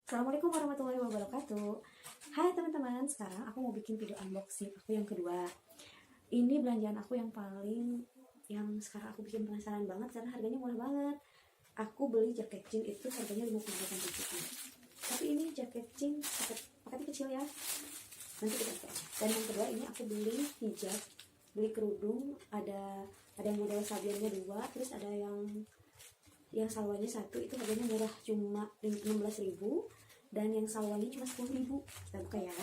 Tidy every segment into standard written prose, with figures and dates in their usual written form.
Assalamualaikum warahmatullahi wabarakatuh. Hai teman-teman, sekarang aku mau bikin video unboxing aku yang kedua. Ini belanjaan aku yang sekarang aku bikin penasaran banget karena harganya murah banget. Aku beli jaket jeans itu harganya 58.000. Tapi ini jaket jeans paketnya kecil ya. Nanti kita pakai. Dan yang kedua ini aku beli hijab, beli kerudung, ada yang model sabiannya 2, terus ada yang salwanya 1, itu harganya murah, cuma 16.000, dan yang salwanya cuma 10.000. Kita buka ya.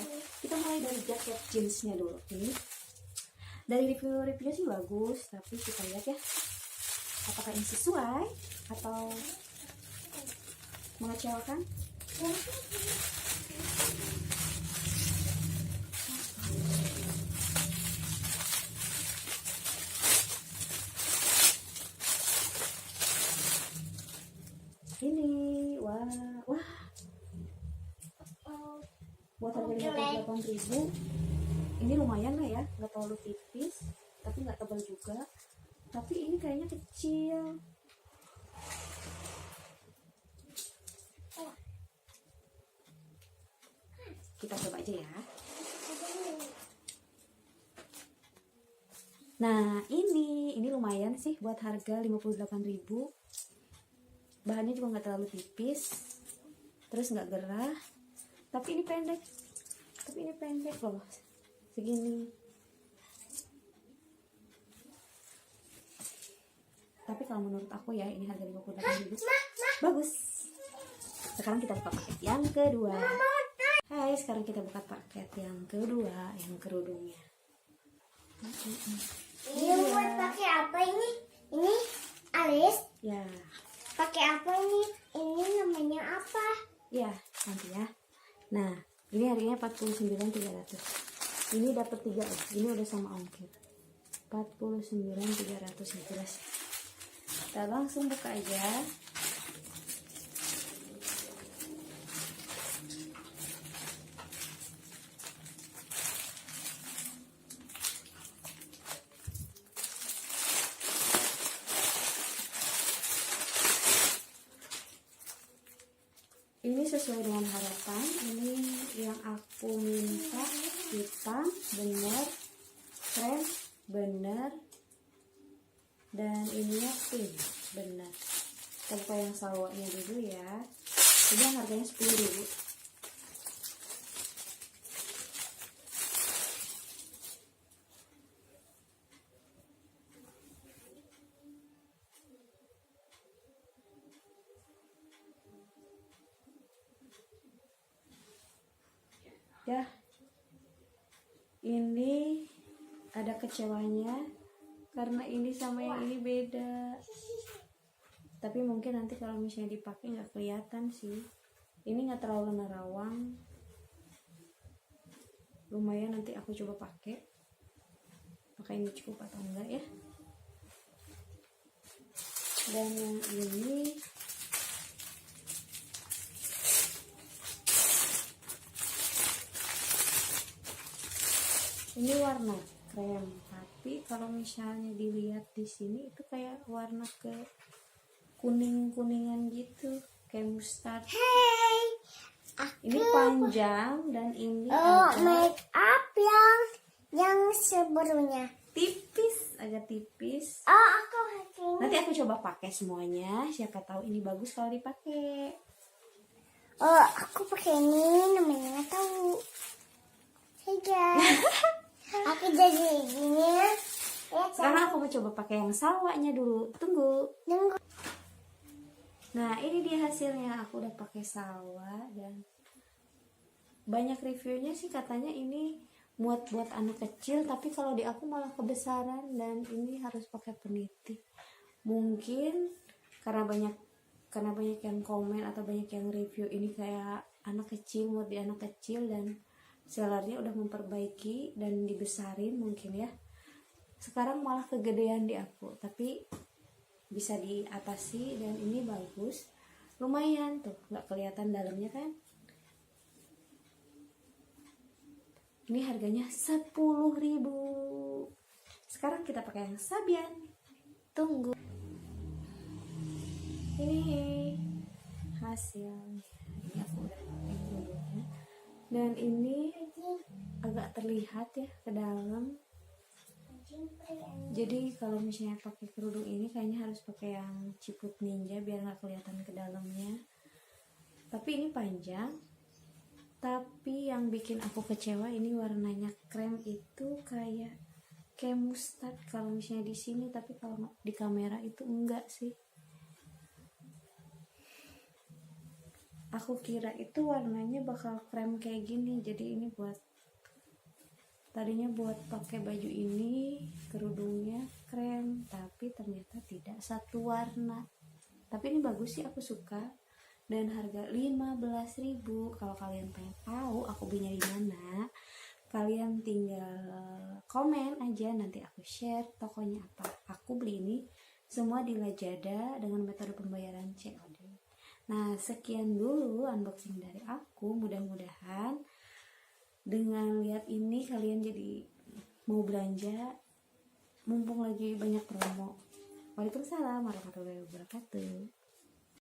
Kita mulai dari jaket jeansnya dulu. Ini dari review-reviewnya sih bagus, tapi kita lihat ya apakah ini sesuai atau mengecewakan. Ini wah buat harga 58.000 ini lumayan lah ya, nggak terlalu tipis tapi nggak tebal juga, tapi ini kayaknya kecil. Kita coba aja ya. Nah ini lumayan sih buat harga 58.000. Bahannya juga nggak terlalu tipis, terus nggak gerah, tapi ini pendek loh, segini. Tapi kalau menurut aku ya ini harga 58.000 bagus. Sekarang kita buka paket yang kedua. Hai, sekarang kita buka paket yang kedua, yang kerudungnya. Ini buat pakai apa ini? Ini alis? Ya. Pakai apa ini? Ini namanya apa? Ya, nanti ya. Nah, ini harganya 49.300. Ini dapat 3 loh. Ini udah sama ongkir. 49.300 nih jelas. Kita langsung buka aja. Ini sesuai dengan harapan. Ini yang aku minta, hitam bener, krem bener, dan ininya pink bener. Kita buka yang salwanya dulu ya. Ini harganya 10.000. Ya, ini ada kecewanya karena ini sama yang ini beda. Tapi mungkin nanti kalau misalnya dipakai nggak kelihatan sih. Ini nggak terlalu nerawang. Lumayan, nanti aku coba pakai. Apakah ini cukup atau enggak ya? Dan yang ini warna krem, tapi kalau misalnya dilihat di sini itu kayak warna ke kuningan gitu, kayak mustard. Hey, ini panjang dan ini make up yang sebelumnya agak tipis. aku pakai. Nanti aku coba pakai semuanya, siapa tahu ini bagus kalau dipakai. Aku pakai ini namanya nggak tahu. Hey guys, aku jadi gini ya. Sekarang aku mau coba pakai yang salwanya dulu. Tunggu. Nah ini dia hasilnya. Aku udah pakai salwa dan banyak reviewnya sih katanya ini muat buat anak kecil, tapi kalau di aku malah kebesaran dan ini harus pakai peniti. Mungkin karena banyak yang komen atau banyak yang review ini kayak anak kecil, muat di anak kecil, dan sellernya udah memperbaiki dan dibesarin mungkin ya. Sekarang malah kegedean di aku, tapi bisa diatasi dan ini bagus. Lumayan tuh, nggak kelihatan dalamnya kan. Ini harganya 10.000. Sekarang kita pakai yang sabian. Tunggu. Ini hasilnya. Ini aku udah Dan ini agak terlihat ya ke dalam. Jadi kalau misalnya pakai kerudung ini kayaknya harus pakai yang ciput ninja biar nggak kelihatan ke dalamnya. Tapi ini panjang. Tapi yang bikin aku kecewa ini warnanya krem, itu kayak mustard kalau misalnya di sini, tapi kalau di kamera itu enggak sih. Aku kira itu warnanya bakal krem kayak gini, jadi ini tadinya buat pakai baju ini, kerudungnya krem, tapi ternyata tidak satu warna. Tapi ini bagus sih, aku suka. Dan harga 15.000. Kalau kalian pengen tahu aku belinya di mana, kalian tinggal komen aja, nanti aku share tokonya apa. Aku beli ini semua di Lazada dengan metode pembayaran COD. Nah, sekian dulu unboxing dari aku. Mudah-mudahan dengan lihat ini kalian jadi mau belanja, mumpung lagi banyak promo. Waalaikumsalam warahmatullahi wabarakatuh.